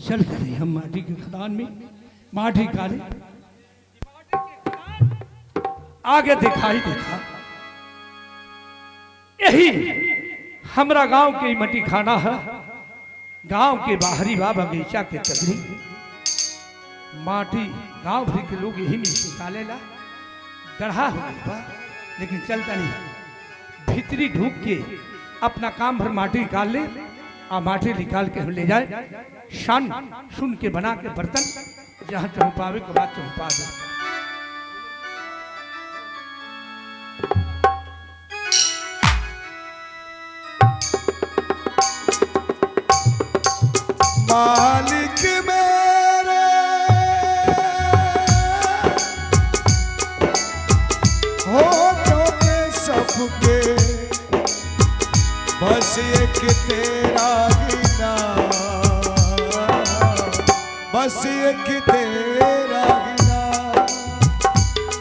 चल चले हम माटी के खदान में। माटी काले आगे दिखाई देता यही हमरा गांव के मटी खाना है। गांव के बाहरी बा बगीचा के चदरी माटी गांव भर के लोग यही में निकालेला गढ़ा हो बा, लेकिन चलता नहीं। भीतरी ढूक के अपना काम भर माटी निकाल ले और माटी निकाल के हम ले जाए शान सुन के बना के बर्तन जहां चौपावे के बाद चौपा दे। मालिक मेरे होठों पे सबके बस एक तेरा गिना, बस एक तेरा गिना,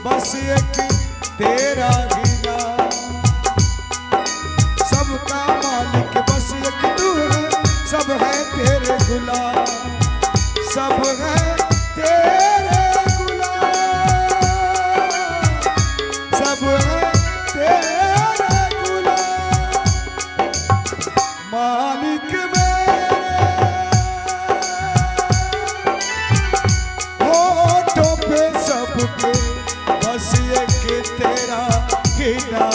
बस एक तेरा गिना। सबका मालिक बस एक तू है, सब है तेरे गुलाम, सब है तेरे गुलाम, सब है तेरे गुलाम। मालिक मेरे होठों पे सबके बस एक तेरा गिना,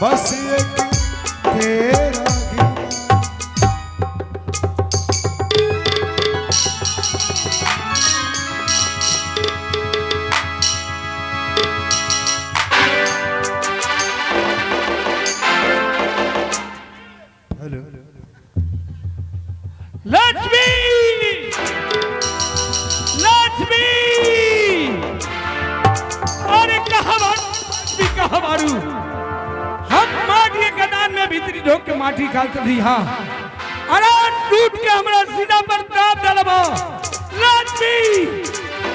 बस एक तेरा गिना। हेलो लक्ष्मी लक्ष्मी अरे कहाँ बारू हम माटी के दान में भीतरी ढोक के माटी खाल कर दी। हाँ अरे टूट के हमरा सीना पर ताप डालबो। लक्ष्मी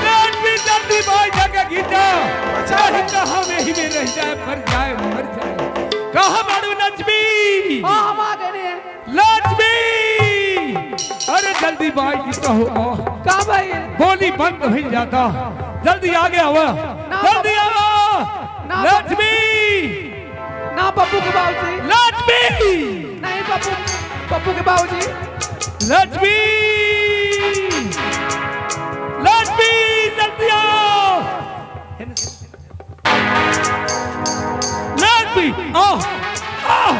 लक्ष्मी जल्दी भाई जगह घीचा चाहे कहाँ में ही में रह जाए मर जाए कहाँ बारू लक्ष्मी। हाँ हम आ गए। लक्ष्मी अरे जल्दी भाई जी कहो का भाई बोली बंद हो जाता। जल्दी आगे आवा जल्दी आवा लक्ष्मी। ना पप्पू के बाबूजी लक्ष्मी नहीं पप्पू के बाबूजी। लक्ष्मी लक्ष्मी जल्दी आओ। लक्ष्मी आओ आओ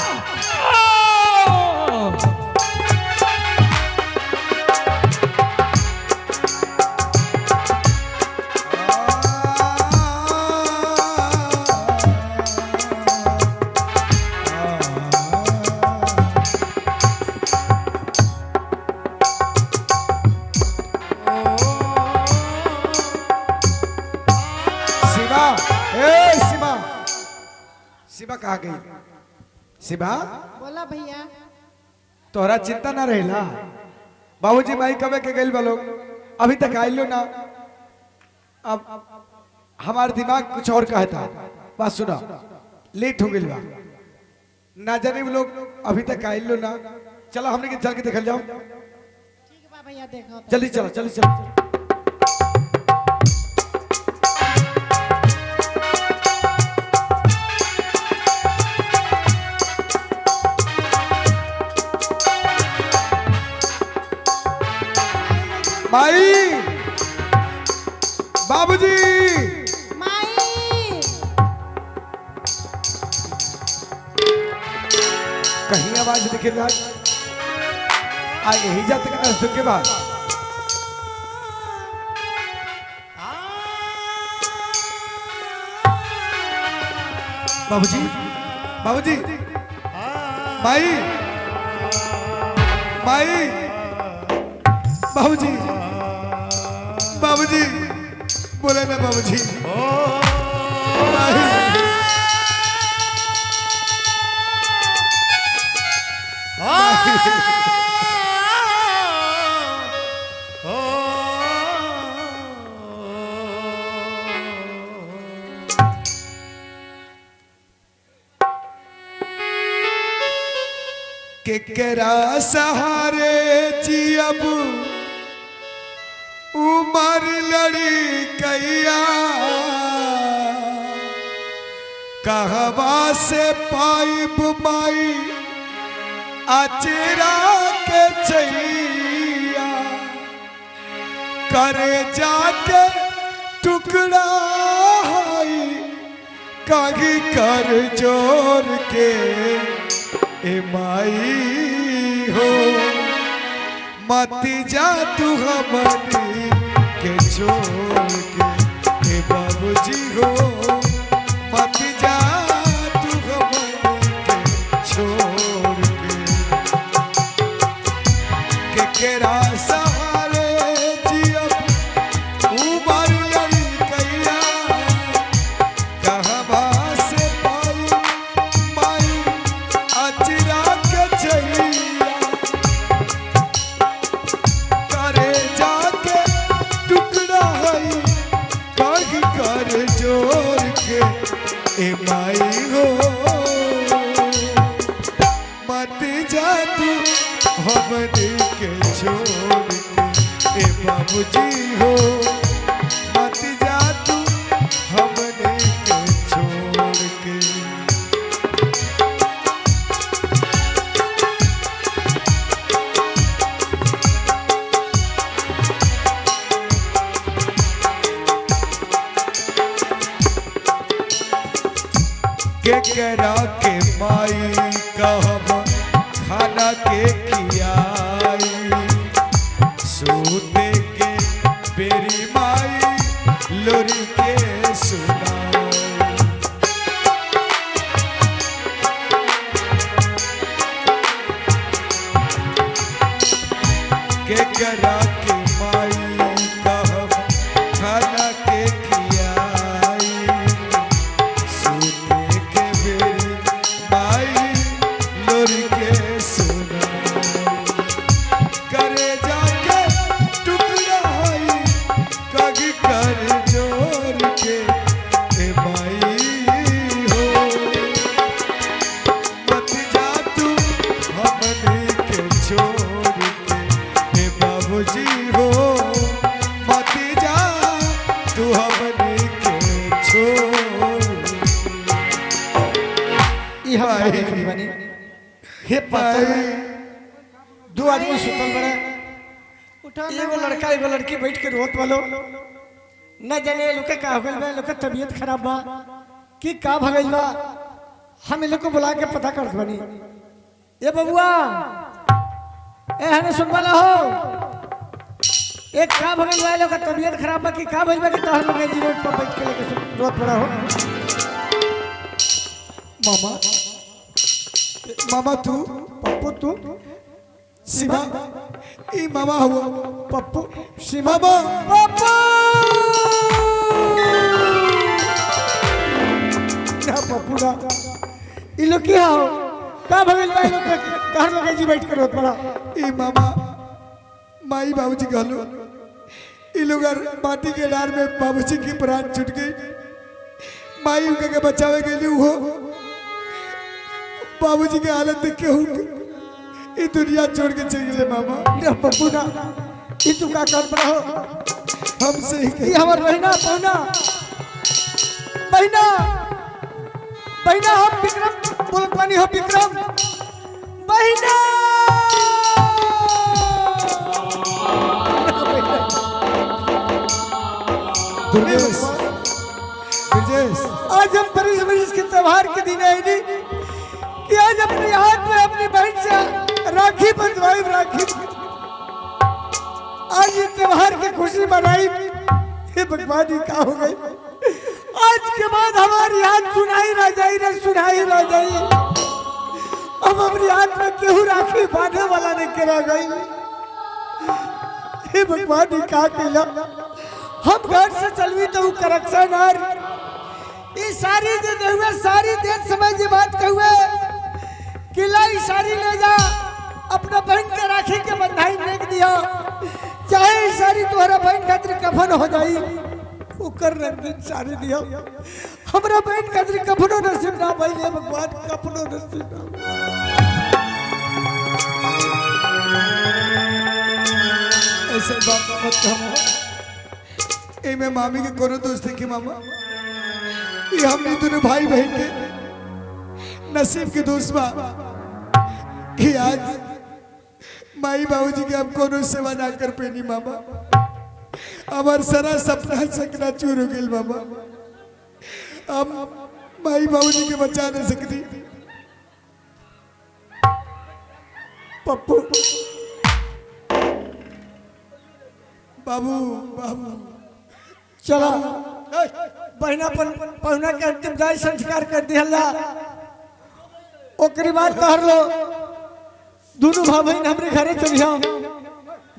शिवा कहाँ गई? शिवा बोला भैया तोहरा चिंता ना रहेला। बाबूजी माई कबे के गइल बालो अभी तक आइलो ना। अब हमार दिमाग कुछ और कहता। बात सुना लेट हो गइल बा ना जाने वो लोग अभी तक आइलो ना। चलो हमने के चल के देखल जाओ। ठीक बा भैया देखो जल्दी चलो जल्दी चलो। माई बाबूजी माई कहीं आवाज दिखे ना आ यही जाते सुन के बाद बाबूजी बाबूजी माई माई बाबूजी बाबूजी बोले ना बाबूजी। केकरा सहारे जियब उमर लड़ी कैया कहवा से पाइब माई अचरा के चैया करे जाके टुकड़ा कागी कर जोर के ए माई हो मत जा तू हमनी के छोड़ के ए बाबूजी हो मत जा तू हमनी के छोड़ के केरा सहारे जियब उमर लड़ी कैया कहवा से पाई माई अचरा के चैया करे जाके टुकड़ा हई काग कर जोर के ए माई हो मत जा तू हमनी के छोड़ के ए बाबूजी हो मत जा तू हमनी के छोड़ के केकरा के माई कहब खाना के खियाई सोते के बेरी माई लोरी के सुनाई केकरा के माई कहब खाना के खियाई सोते के बेरी माई लोरी के सुनाई करे जाके टुकड़ा हई कग कर जोर के ए माई हो मत जा तू हमनी के छोड़ के ए बाबूजी हो मत जा तू हमनी के छोड़ ई हम का देख रही बानी हे पता दो आदमी सुतल बड़े उठो एगो लड़का एगो लड़की बैठ के रोत वालो न जाने लोग का हो गइल बा लोग का तबीयत खराब बा कि का भगइल बा हम इन लोग को बुला के पता करत बानी ए बबुआ ए हने सुनवाला हो एक का भगइल बा लोग का तबीयत खराब बा कि का भइल बा कि तोहर लोग जी रोड पर बैठ के लेके रोत पड़ा हो मामा मामा तू पप्पू तू शिवा ई मामा हुआ पप्पू सीमा मामा पप्पू ना पप्पू ना ई लोग क्या हो का भगल भाई लोग कहां लगे जी बैठ कर रोत पड़ा ई मामा माई बाबूजी कहलो ई लोग माटी के डार में बाबूजी की प्राण छूट गई माई उनके के बचावे के लिए हो बाबूजी के हालत देख के हो ई दुनिया छोड़ के चल गए मामा ना पप्पू ना ई तू का कर पड़ा हो हमसे ही ई हमर बहिना पौना बहिना बहिना हम विक्रम बोलत बानी हो विक्रम बहिना दुर्गेश ब्रजेश आज हम बरिस के त्योहार के दिन आए नी कि आज अपने हाथ में अपनी बहन से राखी बंधवाई राखी आज ये त्योहार की खुशी मनाई ये भगवान ही का हो गई आज के बाद हमारी हाथ सुनाई रह जाई ना सुनाई रह जाई अब अपनी हाथ में केहू राखी बांधने वाला नहीं के रह गई हे भगवान ही का कैला हम घर से चलवी तो करेक्शन आर ये सारी दे हुए सारी देर समय की बात कहुए किलाई सारी ले जा अपना बहन के राखी के बंधाई फेंक दिया चाहे सारी तुम्हारा बहन खातिर कफन हो जाई ओकर रंगीन सारी दिया हमरा बहन खातिर कफनो नसीब ना भइले भगवान कफनो नसीब ना ऐसा बात मत कहो। ए में मामी के कोनो दोस्त है कि मामा ये हमने दोनों भाई बहन के नसीब के दोस्त बा कि आज माई बाबूजी के हम कोनो सेवा ना कर पेनी मामा। हमार सारा सपना सकना चूर हो गई मामा। हम माई बाबूजी के बचा नहीं सकती। पप्पू बाबू बाबू चला बहना पहुना के अंतिम दाय संस्कार कर दिहला। ओकरी बाद कहर लो दोनों भाई बहन हमरे घरे चलिया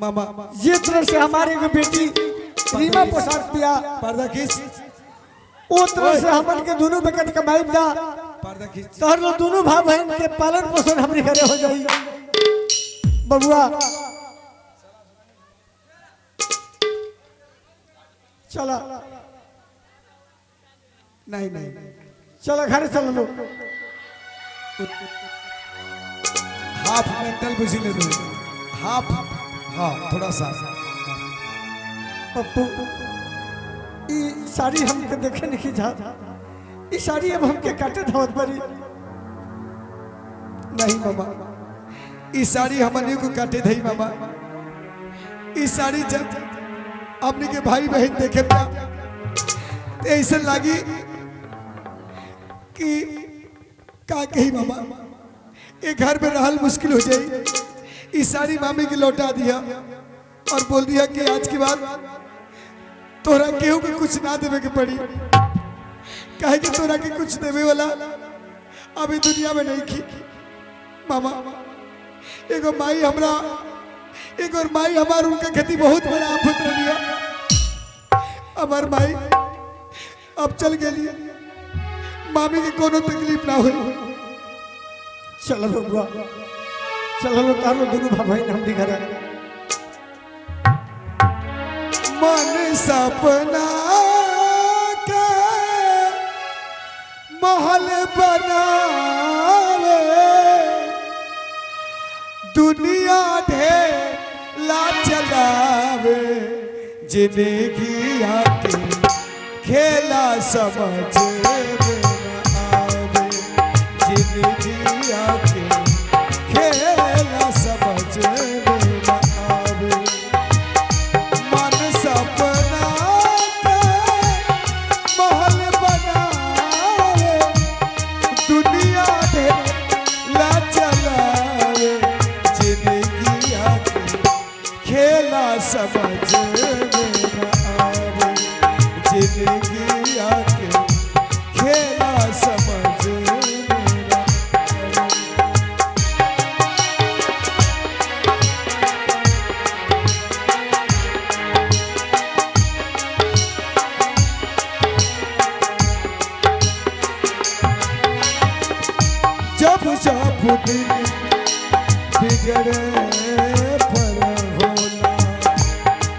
मामा। ये तरह से हमारे एगो बेटी रीमा पोशाक पिया पर्दा खींच। ओ तरह से हमन के दोनों बेकत कमाई दा पर्दा खींच। कहर लो दोनों भाई बहन के पालन पोषण हमरे घरे हो जाई। बबुआ चला नहीं नहीं चला घर चल लो। हाफ मेंटल बुझी ले दो हाफ। हाँ थोड़ा सा। पप्पू ई साड़ी हमके देखे नहीं जा। ई साड़ी अब हमके काटे धावत पड़ी। नहीं मामा इस साड़ी हमने को काटे दही मामा। इस साड़ी जब अपने के भाई बहन देखे तो ऐसा लगी कि का कही मामा एक घर में रहल मुश्किल हो जाए। इस साड़ी मामी की लौटा दिया और बोल दिया कि आज के बाद तोरा केहू के कुछ ना देवे के पड़ी। कहे कि तोरा के कुछ देवे वाला अभी दुनिया में नहीं की मामा। एगो माई हमरा एगो माई हमार उनका खेती बहुत बड़ा आफत रही। हमार माई अब चल गई। मामी के कोनो तकलीफ ना हुई। चलो बबुआ चलो लो तार लो दोनों भाई बहन हमरे घरे। मन सपना के महल बनावे दुनिया ढेला चलावे जिंदगी आके खेला समझ में न आवे। जिंदगी आके खेला समझ में न आवे। मन सपना के महल बनावे दुनिया ढेला चलावे जिंदगी आके खेला समझ में न आवे। जिंदगी आके खेला समझ में न आवे। जब जब दिन बिगड़े पर होला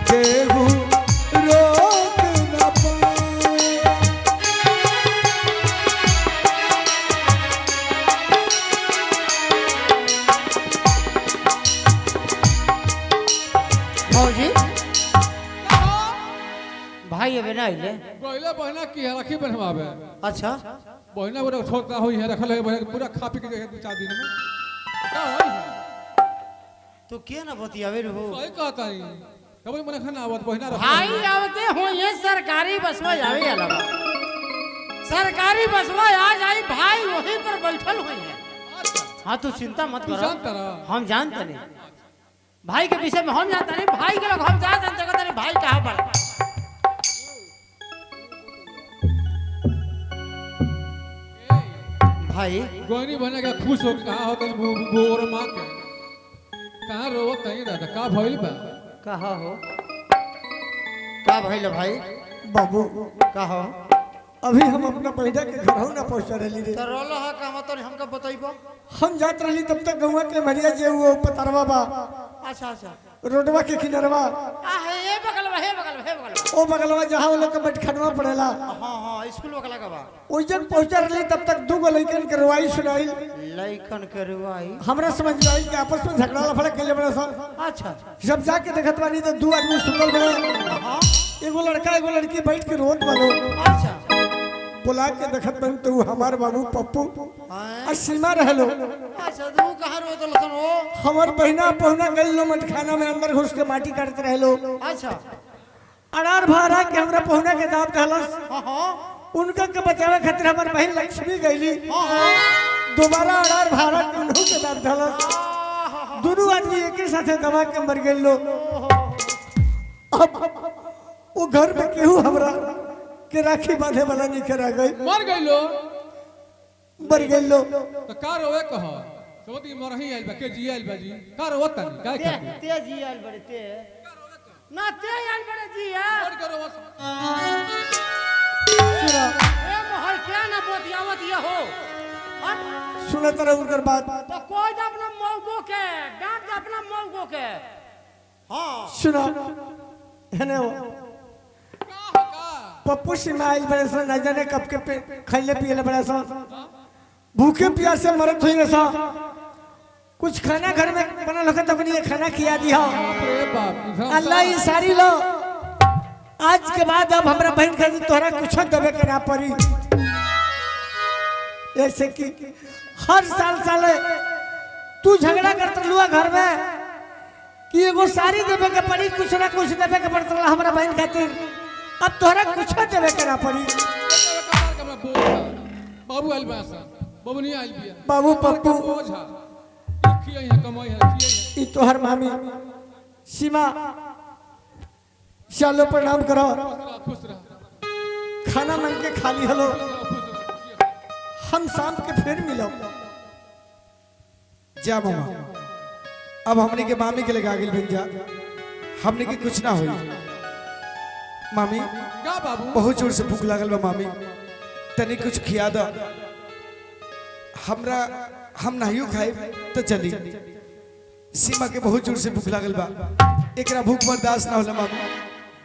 केहू रोक न पाए। मौजी भाई अबे ना आइले। पहले बहना की है राखी बनवावे। अच्छा बहना वो छोटा हुई है रखल है बहना पूरा खा पी के गए 2-4 दिन में। का होई है तो क्या ना बतियावे रहो। सही कहता है कभी मन खाना आवत बहना रख। भाई आवते हो ये सरकारी बस में जावे अलावा सरकारी बस में आ जाई भाई वहीं पर बैठल हुई है। हाँ तू चिंता मत तू करो जानता रहा। हम जानते नहीं भाई के विषय में हम जानते नहीं। भाई के लोग हम जानते नहीं भाई कहाँ पर। भाई गोइनी बहना के खुश हो कहाँ होता बोर माँ के कहाँ रोवत नहीं दादा का भइल बा। कहा हो का भइल भाई बाबू कहा अभी हम अपना बहिना के घर हो ना पहुंच रही रे। तो रोलो है का मतलब हमका बताइबो। हम जात रही तब तक गौवा के मरिया जे वो पतरवा बा। अच्छा अच्छा रोडवा के किनारवा हे बगलवा हे बगलवा हे बगलवा ओ बगलवा जहाँ वो लोग के बैठखनवा पड़ेला हाँ स्कूल बगल का बा ओइजन पहुंचा रही तब तक दू गो लइकन के रुवाई सुनाई लइकन के रुवाई हमरा समझ में आई कि आपस में झगड़ा लफड़ा के लिए बड़ा सा अच्छा जब जाके देखत बानी तो दू आदमी सुतल बड़े एगो लड़का एगो लड़की बैठ के रोत बालो अच्छा बुला के देखत बानी तो हमार बाबू पप्पू हाँ। और सीमा रहलो अच्छा तू कहाँ रोत लसन हो हमार बहिना पहुना गइल लो मटखाना में अंदर घुस के माटी काटत रहलो अच्छा अनार भारा के हमरा पहुना के दाब दहलस हाँ हाँ उनका के बचावे खातिर हमार बहन लक्ष्मी गईली हाँ दोबारा अनार भारा के उन्हों के दाब दहलस दोनों आदमी एक ही साथे दबा के मर गइल लो अब वो घर में केहू हमरा के राखी बांधे वाला नहीं करा गई मर गई लो मर गइल लो तो का रोवे कह सोती मरही आइल बा के जी आइल बा जी का रोवत तनी काय ते कर ते जी आइल बड़े ते ना ते आइल बड़े जी यार मर करो बस सुना ए मोहर क्या ना बोतियावत ये हो हट सुना तरह उनकर बात तो कोई तो अपना मौगो के डांट दे अपना मौगो के हाँ सुना है ना का पप्पू सिमाइल बड़े सा न जाने कब के खैले पियले बड़े सा भूखे प्यास से मरत हुई सा कुछ खाना घर में बना लगा तो अपनी ये खाना खिया दिया अरे बाप अल्लाह ये सारी लो आज के बाद अब हमरा बहन का तोहरा कुछ दबे के ना पड़ी ऐसे कि हर साल साले तू झगड़ा करत लुआ घर में कि एगो साड़ी देवे के पड़ी कुछ ना कुछ देवे के पड़त हमरा बहन खातिर अब तोहरा कुछ देवे के ना पड़ी बाबू आइल बा सा बाबू नहीं आइल बिया बाबू पप्पू बोझा खिया है कमाई है खिया ई तोहर मामी सीमा चलो प्रणाम करो है खुश रह खाना मन के खाली हलो हम शाम के फिर मिलो जा मामा अब हमने के मामी के लगा गेल बन जा हमने के कुछ ना होई मामी का बाबू बहुत जोर से भूख लागल बा मामी तनी कुछ खिया दो हमरा हम नहियो खाए तो चली सीमा के बहुत जोर से भूख लागल बा एकरा भूख बर्दाश्त ना होला मामी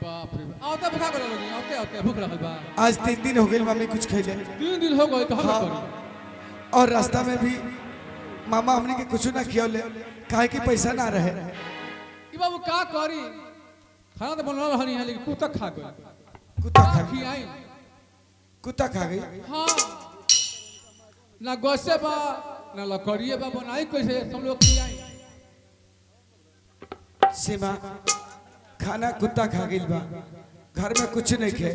बाप रे आवते भूखा कर लोगी आवते आवते भूख लगल बा आज 3 दिन हो गए मामी कुछ खैले 3 दिन हो गए कहां हाँ। करी और रास्ता में भी मामा हमने के कुछ ना खियौले काहे कि पैसा ना रहे ई बाबू का करी खाना तो बनल रहनी है लेकिन कुत्ता खा गई कुत्ता खा गई खियाई कुत्ता खा गई हाँ ना गोसे बा ना लकड़िए बा बनाई कैसे हम लोग खियाई सीमा खाना कुत्ता खा गई बा घर में कुछ नहीं खे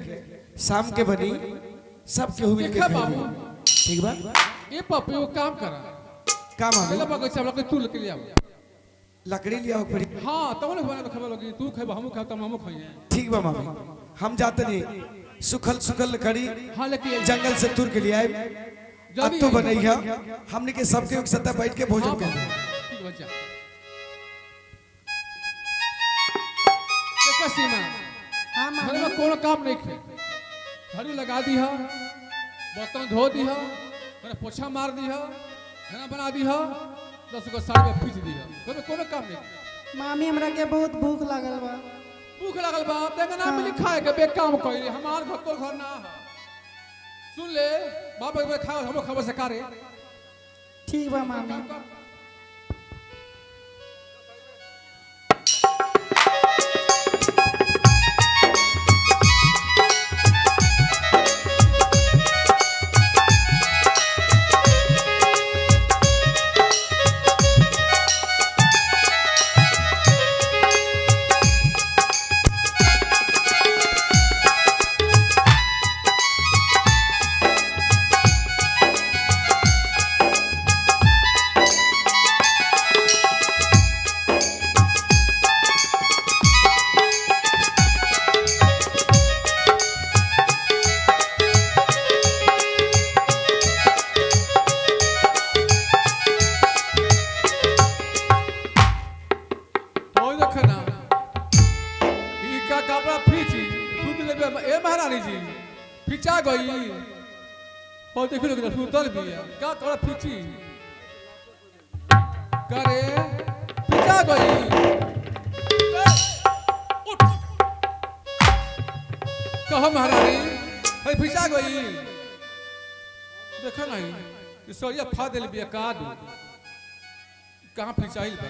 शाम के बनी सब केहू मिल के देखा खाई बाबू ठीक बा ये पप्पी वो काम करा का मामी पहले बगैचा हम लोग तू लेके ले आओ लकड़ी लिया पड़ी हाँ तब ना बना खबर लगी तू खेब हमू खाब तब हमू खाइए ठीक बा मामी हम जाते नहीं सुखल सुखल लकड़ी हाँ लेके जंगल से तुर के लिए आए अब जल्दी तो बनैया हमने के सबके एक सत्ता बैठ के भोजन कर ठीक बच्चा देखो सीमा हाँ घर मामी में कोनो काम नहीं खे घड़ी लगा दी है बर्तन धो दी है मैंने पोछा मार दी है खाना बना दी है 10 को साड़ी में पीस दी है घर में कोनो काम नहीं मामी हमरा के बहुत भूख लागल बा भूख लगल बा देख ना मिली खाए के बे काम कइले हमार घर तो घर ना है सुन ले बाप एक बार खा हम खबर से कारे ठीक बा मामी तो देखना ई का कपड़ा फीची सुत ले ए महारानी जी फीचा गई और देखो लोग सुतल भी है का कपड़ा फीची करे फीचा गई कहो महारानी भाई फिसा गई देखो नहीं ये सोया फा दिल बिया का दू कहां फिसाइल बा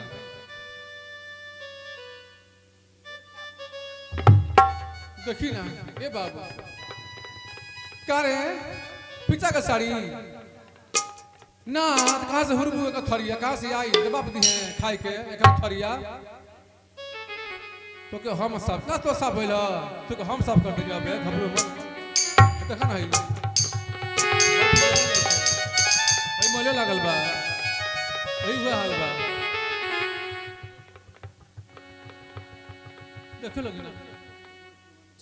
देखी ना ए बाबू का रे फिसा का साड़ी ना कहां से हुरबू का थरिया कहां से आई जवाब दी है खाए के एक थरिया तो के हम सब ना तो सब होइला तो के हम सब कर देंगे अब घबरो मत देखा ना भाई मोले लागल बा वही हुआ हाल बा देखो लगी ना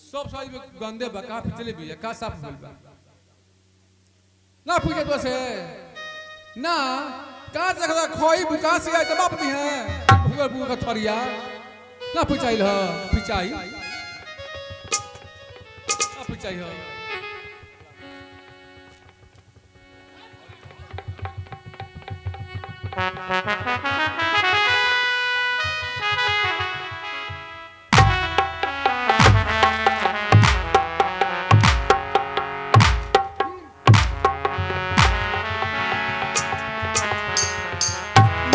सब साइज में गंदे बा का पिछले भी है का साफ होइल बा ना पूछे तो से ना का जगह खोई बुका से आई तो बाप दी है भूगर भूगर का थरिया ना पिचाइल ह पिचाई ना पिचाई ह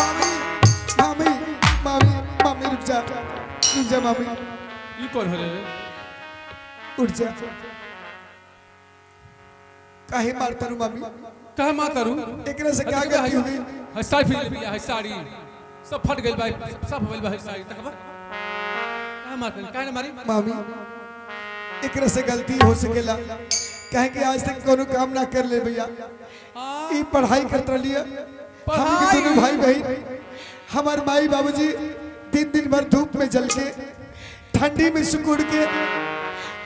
मामी मामी मामी रुक जा मामी ई कौन हो रे उठ जा काहे मारता रू मामी कहे मां करू एकरा से क्या गलती हो गई है साड़ी फिर लिया है साड़ी सब फट गइल भाई सब होइल बा साड़ी तकबा कहे मार काहे ना मारी मामी एकरा से गलती हो सकेला कहे कि आज तक कोनो काम ना कर ले भैया ई पढ़ाई करत लिया हम के दोनों भाई बहन हमार माई बाबूजी दिन भर धूप में जल के ठंडी में सुकुड़ के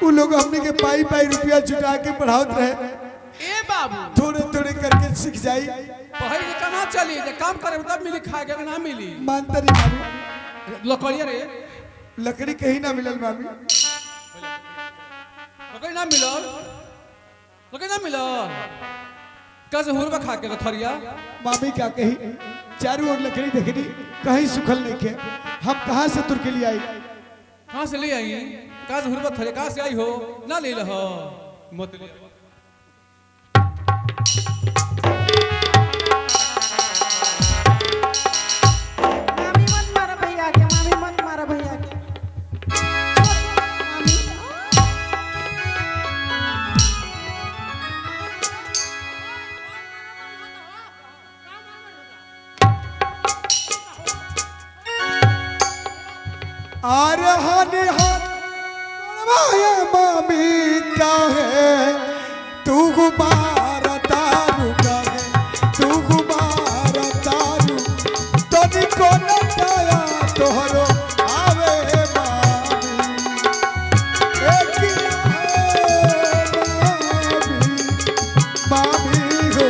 वो लोग हमने के पाई रुपया जुटा के पढ़ावत रहे ए बाबू थोड़े थोड़े करके सीख जाई पढ़ाई के कहां चली जे काम करे तब मिली खाए के ना मिली मानता नहीं मामी लकड़िया रे लकड़ी कहीं ना मिलल मामी लकड़ी ना मिलल कैसे हुरबा खा के थरिया मामी क्या कही चारों ओर लकड़ी देखनी कहीं सुखल नहीं के हम कहाँ से तुर के लिए आई कहां से ले आई कहां से हुरबा थरिया कहां से आई हो ना ले लह मत ले मामी मत मारा भैया के मामी मत मारा भैया के मामी आरहाने हाथ मामी क्या है तू गुबार तारू का है तू गुबार तारू तनी को नटाया तोहरो आवे मामी एक मामी हो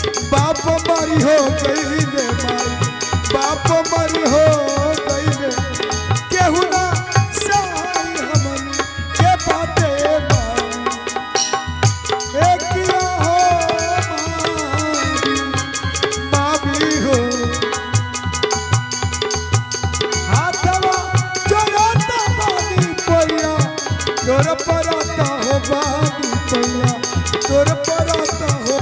हो गई रे माई बाप मरी हो गई रे केहू ना सहाय हमन के बाते माई किया हो मामी हो हाथवा चोराता बानी पैया तोर पराता हो बानी पैया तोर पराता हो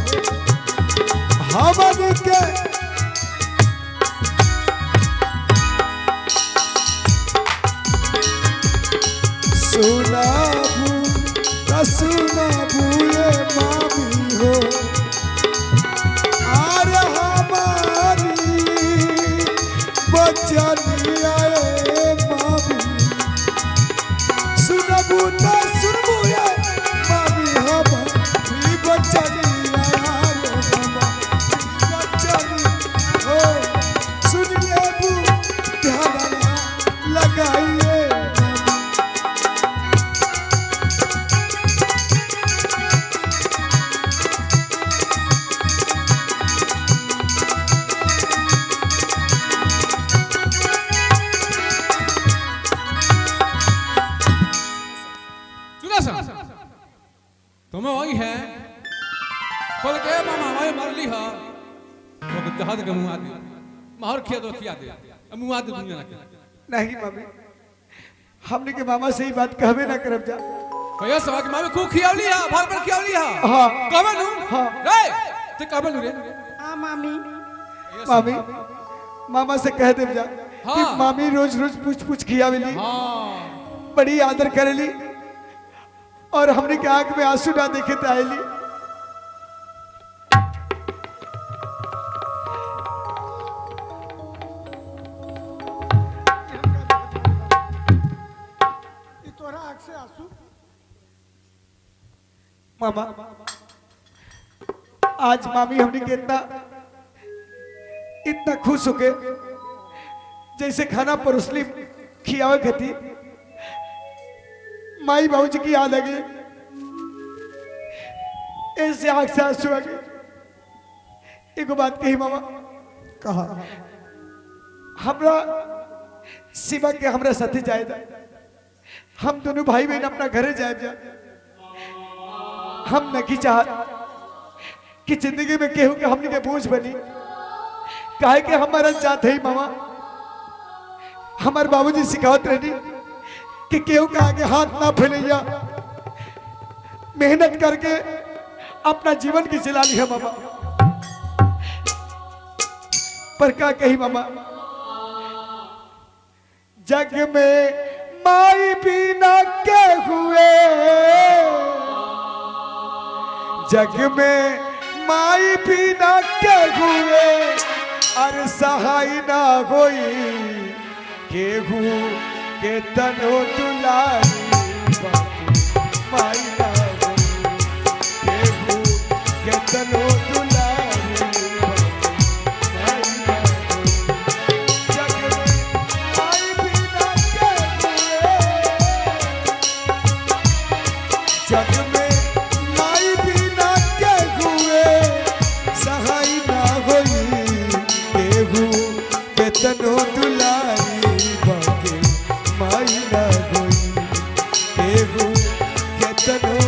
हमन के सुनाबू ये मामी हो आर हमारी बचनिया मामी सुनाबू ना सुनबू ये मामी हमारी बचनिया हो सुन लेबू ध्यान लगाइए है खोल के मामा हमारे मरली है तो जहाज के मुंह आदि माहौर खिया तो खिया दे मुंह आदि दुनिया ना के नहीं मामी हमने के मामा से ही बात कहबे ना करब जा भैया सवा के मामे खूब खियावली है भर पर खियावली है हाँ। कहबे नु हाँ। रे ते कहबे नु रे हाँ मामी मामी मामा से कह देब जा कि हाँ। मामी रोज रोज पूछ पूछ खियावेली हां बड़ी आदर करेली और हमने के आंख में आंसू ना देखे तो आएली ई तोरा आँख से आंसू मामा आज मामी हमने के इतना खुश हो गए जैसे खाना परोसली खियावे खती माई बाबूजी की याद आ गई ऐसे आंख से आंसू आ गए एगो बात कही मामा कहा हमरा सिवा के हमरा साथे जाएदा हम दोनों भाई बहन अपना घरे जाए जा हम नहीं चाहत कि जिंदगी में केहू के हमने के बोझ बनी काहे के हमारा चाहते ही मामा हमारे बाबूजी सिखावत रहनी कि केहू के आगे हाथ ना फैलैया मेहनत करके अपना जीवन की चला लिया मामा पर का कही मामा जग में माई बिना के हुए जग में माई बिना के हुए अरे सहाय ना होई केहू के तनो दुलारी माई ना होई केहू के तनो दुलारी माई ना होई जग में माई बिना के हुए जग में माई बिना के हुए सहाय ना होई केहू के तनो दुलारी बाके माई ना होई केहू के तनो